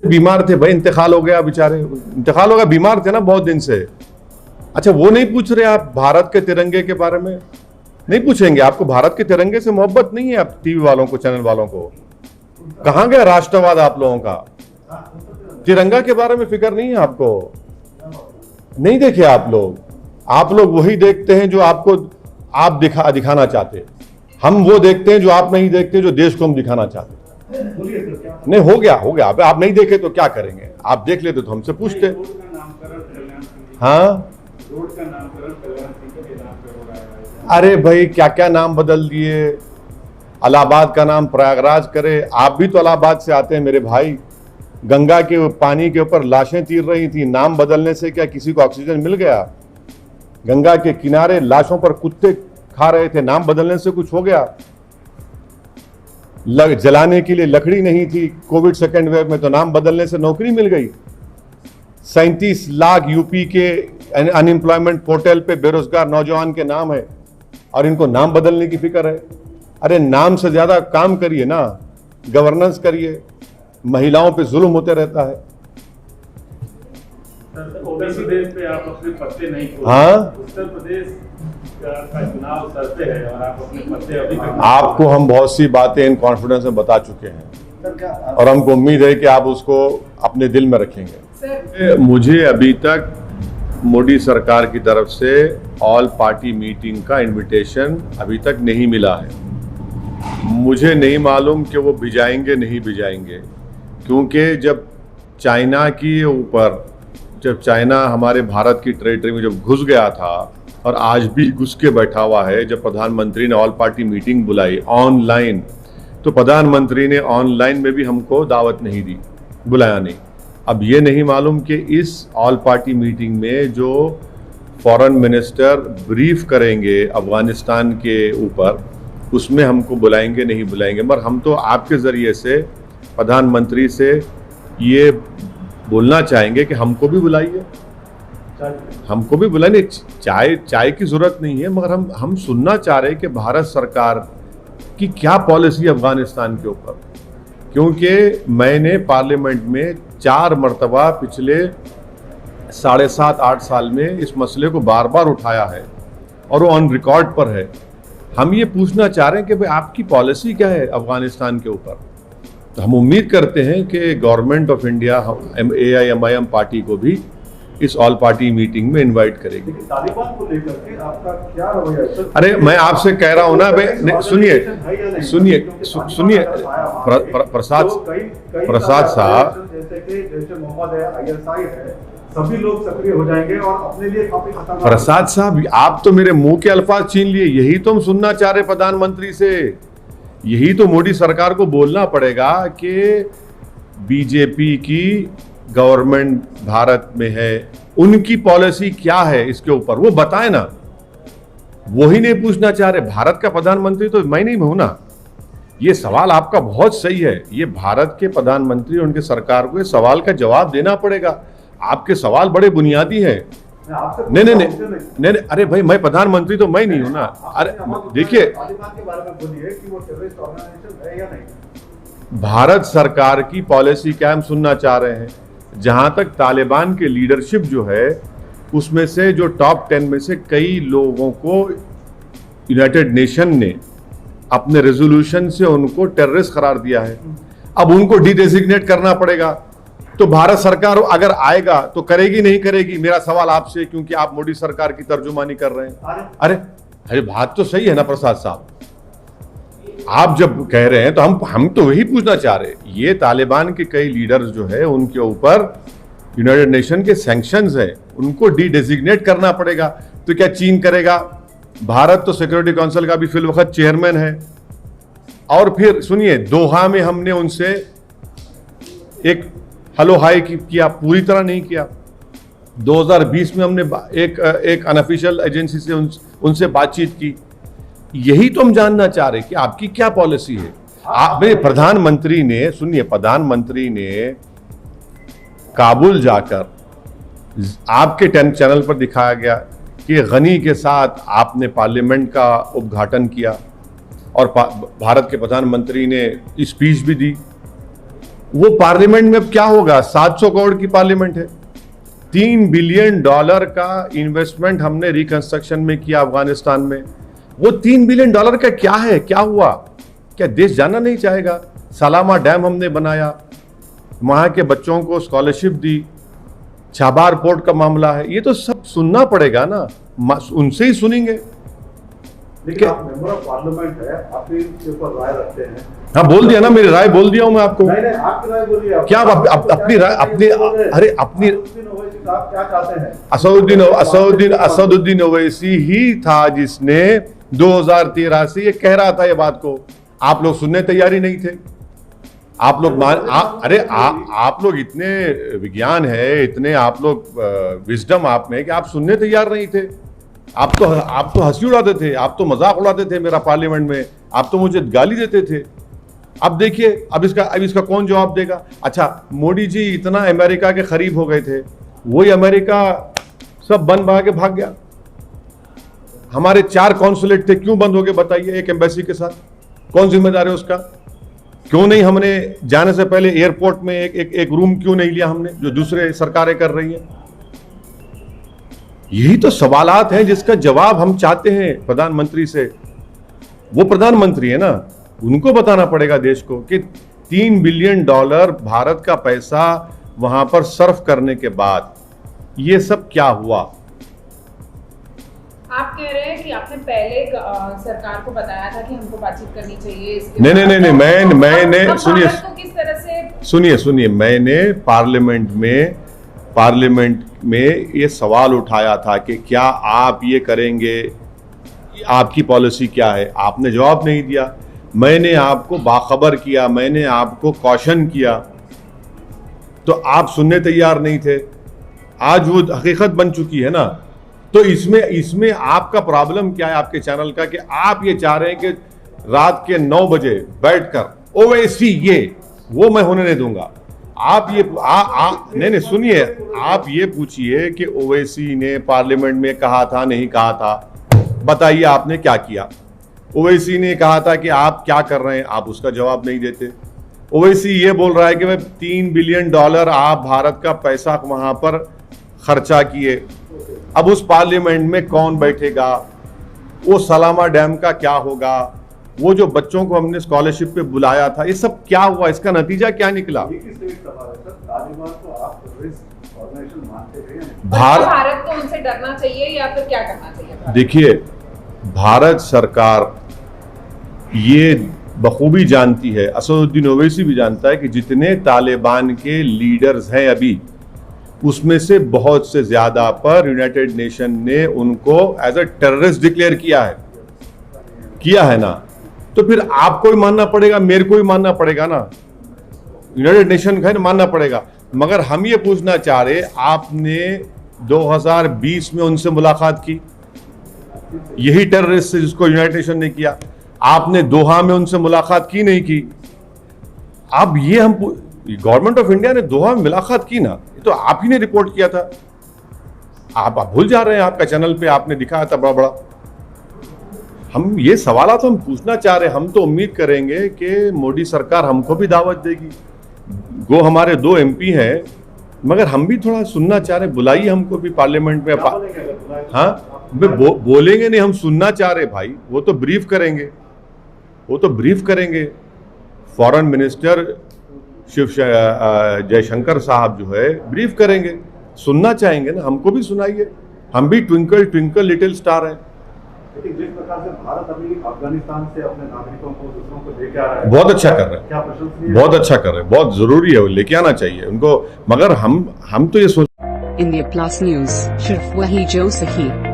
बीमार थे भाई, इंतकाल हो गया बेचारे, इंतकाल हो गया, बीमार थे ना बहुत दिन से। अच्छा वो नहीं पूछ रहे आप भारत के तिरंगे के बारे में? नहीं पूछेंगे? आपको भारत के तिरंगे से मोहब्बत नहीं है? आप टीवी वालों को, चैनल वालों को, कहां गया राष्ट्रवाद आप लोगों का? तिरंगा के बारे में फिक्र नहीं है आपको? नहीं देखे आप लोग वही देखते हैं जो आपको आप दिखाना चाहते हैं। हम वो देखते हैं जो आप नहीं देखते, जो देश को हम दिखाना चाहते हैं। नहीं हो गया अब आप नहीं देखे तो क्या करेंगे? आप देख लेते तो हमसे पूछते। हाँ अरे भाई क्या क्या नाम बदल दिए, इलाहाबाद का नाम प्रयागराज करे। आप भी तो इलाहाबाद से आते हैं मेरे भाई। गंगा के पानी के ऊपर लाशें तीर रही थी, नाम बदलने से क्या किसी को ऑक्सीजन मिल गया? गंगा के किनारे लाशों पर कुत्ते खा रहे थे, नाम बदलने से कुछ हो गया? जलाने के लिए लकड़ी नहीं थी कोविड सेकेंड वेव में, तो नाम बदलने से नौकरी मिल गई। 37 लाख यूपी के अनएम्प्लॉयमेंट पोर्टल पे बेरोजगार नौजवान के नाम है और इनको नाम बदलने की फिक्र है। अरे नाम से ज्यादा काम करिए ना, गवर्नेंस करिए। महिलाओं पे जुल्म होते रहता है। उत्तर प्रदेश पे आप अपने पत्ते नहीं खोल। हाँ उत्तर प्रदेश का चुनाव सर पे है और आप अपने पत्ते अभी तक। आपको हम बहुत सी बातें इन कॉन्फिडेंस में बता चुके हैं और हमको उम्मीद है कि आप उसको अपने दिल में रखेंगे। मुझे अभी तक मोदी सरकार की तरफ से ऑल पार्टी मीटिंग का इनविटेशन अभी तक नहीं मिला है। मुझे नहीं मालूम कि वो भिजाएंगे नहीं भिजाएंगे, क्योंकि जब चाइना हमारे भारत की टेरिटरी में जब घुस गया था और आज भी घुस के बैठा हुआ है, जब प्रधानमंत्री ने ऑल पार्टी मीटिंग बुलाई ऑनलाइन, तो प्रधानमंत्री ने ऑनलाइन में भी हमको दावत नहीं दी, बुलाया नहीं। अब ये नहीं मालूम कि इस ऑल पार्टी मीटिंग में जो फॉरेन मिनिस्टर ब्रीफ करेंगे अफगानिस्तान के ऊपर, उसमें हमको बुलाएंगे नहीं बुलाएंगे। मगर हम तो आपके ज़रिए से प्रधानमंत्री से ये बोलना चाहेंगे कि हमको भी बुलाइए, हमको भी बुलाइए। चाय की ज़रूरत नहीं है, मगर हम सुनना चाह रहे हैं कि भारत सरकार की क्या पॉलिसी है अफगानिस्तान के ऊपर। क्योंकि मैंने पार्लियामेंट में 4 मरतबा पिछले 7.5-8 साल में इस मसले को बार बार उठाया है और वो ऑन रिकॉर्ड पर है। हम ये पूछना चाह रहे हैं कि भाई आपकी पॉलिसी क्या है अफगानिस्तान के ऊपर। तो हम उम्मीद करते हैं कि government of India AIMIM party को भी इस ऑल पार्टी मीटिंग में इनवाइट करेगी। तालिबान को लेकर के आपका क्या रवैया है? अरे मैं आपसे कह रहा हूं ना भाई, सुनिए प्रसाद साहब, जैसे मोहम्मद है, ISI है, सभी लोग सक्रिय हो जाएंगे और अपने लिए काफी खतरनाक। प्रसाद साहब आप तो मेरे मुंह के अल्फाज छीन लिए। यही तो हम सुनना चाह रहे प्रधानमंत्री से, यही तो मोदी सरकार को बोलना पड़ेगा कि बीजेपी की गवर्नमेंट भारत में है, उनकी पॉलिसी क्या है इसके ऊपर वो बताए ना। वही नहीं पूछना चाह रहे। भारत का प्रधानमंत्री तो मैं नहीं हूं ना। ये सवाल आपका बहुत सही है, ये भारत के प्रधानमंत्री और उनके सरकार को इस सवाल का जवाब देना पड़ेगा। आपके सवाल बड़े बुनियादी हैं। नहीं, अरे भाई मैं प्रधानमंत्री तो मैं नहीं हूं ना। अरे देखिए, भारत सरकार की पॉलिसी क्या हम सुनना चाह रहे हैं। जहां तक तालिबान के लीडरशिप जो है, उसमें से जो टॉप 10 में से कई लोगों को यूनाइटेड नेशन ने अपने रेजोल्यूशन से उनको टेररिस्ट करार दिया है। अब उनको डिडेजिग्नेट करना पड़ेगा। तो भारत सरकार अगर आएगा तो करेगी नहीं करेगी, मेरा सवाल आपसे, क्योंकि आप मोदी सरकार की तर्जुमानी कर रहे हैं। अरे बात तो सही है ना प्रसाद साहब, आप जब कह रहे हैं तो हम तो वही पूछना चाह रहे हैं। ये तालिबान के कई लीडर्स जो है उनके ऊपर यूनाइटेड नेशन के सैंक्शंस है, उनको डिडेजिग्नेट करना पड़ेगा। तो क्या चीन करेगा? भारत तो सिक्योरिटी काउंसिल का भी फिल वक्त चेयरमैन है। और फिर सुनिए, दोहा में हमने उनसे एक हेलो हाय किया, पूरी तरह नहीं किया। 2020 में हमने एक अनऑफिशियल एजेंसी से उनसे बातचीत की। यही तो हम जानना चाह रहे कि आपकी क्या पॉलिसी है। प्रधानमंत्री ने, सुनिए, प्रधानमंत्री ने काबुल जाकर आपके 10 चैनल पर दिखाया गया कि गनी के साथ आपने पार्लियामेंट का उद्घाटन किया और भारत के प्रधानमंत्री ने स्पीच भी दी। वो पार्लियामेंट में अब क्या होगा? 700 करोड़ की पार्लियामेंट है। $3 बिलियन का इन्वेस्टमेंट हमने रिकंस्ट्रक्शन में किया अफगानिस्तान में। वो $3 बिलियन का क्या है? क्या हुआ? क्या देश जानना नहीं चाहेगा? सलामा डैम हमने बनाया, वहां के बच्चों को स्कॉलरशिप दी, चाबार पोर्ट का मामला है, ये तो सब सुनना पड़ेगा ना, उनसे ही सुनेंगे। लेकिन आप मेंबर ऑफ पार्लियामेंट है, आप इसके ऊपर राय रखते हैं। हाँ, बोल दिया ना, मेरी राय बोल दिया हूं मैं आपको। नहीं, आपकी राय बोलिए। क्या आप अपनी राय अपनी अरे अपनी आप क्या चाहते हैं? असदुद्दीन ओवैसी ही था जिसने 2013 से ये कह रहा था ये बात को। आप लोग सुनने तैयारी नहीं थे। आप लोग आप लोग इतने विज्ञान है, इतने आप लोग विजडम आप में कि आप सुनने तैयार नहीं थे। आप तो हंसी उड़ाते थे, आप तो मजाक उड़ाते थे मेरा पार्लियामेंट में, आप तो मुझे गाली देते थे। अब देखिए, अब इसका कौन जवाब देगा? अच्छा, मोदी जी इतना अमेरिका के करीब हो गए थे, वही अमेरिका सब बंद बना के भाग गया। हमारे 4 कॉन्सुलेट थे, क्यों बंद हो गए बताइए? एक एम्बेसी के साथ कौन जिम्मेदार है उसका? क्यों नहीं हमने जाने से पहले एयरपोर्ट में एक रूम क्यों नहीं लिया हमने, जो दूसरे सरकारें कर रही हैं? यही तो सवालात हैं जिसका जवाब हम चाहते हैं प्रधानमंत्री से। वो प्रधानमंत्री है ना, उनको बताना पड़ेगा देश को कि $3 बिलियन भारत का पैसा वहां पर सर्व करने के बाद ये सब क्या हुआ। आप कह रहे हैं कि आपने पहले सरकार को बताया था कि हमको बातचीत करनी चाहिए इसके नहीं, मैंने सुनिए, मैंने पार्लियामेंट में ये सवाल उठाया था कि क्या आप ये करेंगे, आपकी पॉलिसी क्या है? आपने जवाब नहीं दिया। मैंने आपको बाखबर किया, मैंने आपको कॉशन किया, तो आप सुनने तैयार नहीं थे। आज वो हकीकत बन चुकी है ना। तो इसमें आपका प्रॉब्लम क्या है आपके चैनल का, कि आप ये चाह रहे हैं कि रात के 9 बजे बैठकर ओवैसी ये वो मैं होने नहीं दूंगा। आप ये नहीं सुनिए, आप ये पूछिए कि ओवैसी ने पार्लियामेंट में कहा था नहीं कहा था, बताइए आपने क्या किया? ओवैसी ने कहा था कि आप क्या कर रहे हैं, आप उसका जवाब नहीं देते। ओवैसी ये बोल रहा है कि भाई $3 बिलियन आप भारत का पैसा वहां पर खर्चा किए। अब उस पार्लियामेंट में कौन बैठेगा? वो सलामा डैम का क्या होगा? वो जो बच्चों को हमने स्कॉलरशिप पे बुलाया था, ये सब क्या हुआ? इसका नतीजा क्या निकला? भारत को उनसे डरना चाहिए या फिर क्या करना चाहिए? देखिए, भारत सरकार ये बखूबी जानती है, असदुद्दीन ओवैसी भी जानता है कि जितने तालिबान के लीडर्स हैं अभी, उसमें से बहुत से ज्यादा पर यूनाइटेड नेशन ने उनको एज अ टेररिस्ट डिक्लेयर किया है ना। तो फिर आपको भी मानना पड़ेगा, मेरे को भी मानना पड़ेगा ना, यूनाइटेड नेशन का मानना पड़ेगा। मगर हम ये पूछना चाह रहे, आपने 2020 में उनसे मुलाकात की, यही टेररिस्ट से जिसको यूनाइटेड नेशन ने किया। आपने दोहा में उनसे मुलाकात की नहीं की। अब ये हम गवर्नमेंट ऑफ इंडिया ने दोहा में मुलाकात की ना, तो आप ही ने रिपोर्ट किया था। आप भूल जा रहे हैं, आपका चैनल पे आपने दिखाया था बड़ा। हम ये सवाल तो हम पूछना चाह रहे हैं। हम तो उम्मीद करेंगे कि मोदी सरकार हमको भी दावत देगी। गो हमारे 2 MP हैं, मगर हम भी थोड़ा सुनना चाह रहे हैं। बुलाइए हमको भी पार्लियामेंट में। हाँ, बोलेंगे नहीं, हम सुनना चाह रहे भाई। वो तो ब्रीफ करेंगे। फॉरेन मिनिस्टर जयशंकर साहब जो है ब्रीफ करेंगे, सुनना चाहेंगे ना, हमको भी सुनाइए। हम भी ट्विंकल ट्विंकल लिटिल स्टार हैं। लेकिन जिस प्रकार से भारत अभी अफगानिस्तान से अपने नागरिकों को, दूसरों को लेके आ रहा है, बहुत अच्छा कर रहे हैं, क्या प्रशंसनीय, बहुत अच्छा कर रहे हैं, बहुत जरूरी है, लेके आना चाहिए उनको। मगर हम तो ये सोच इंडिया प्लस न्यूज, सिर्फ वही जो सही।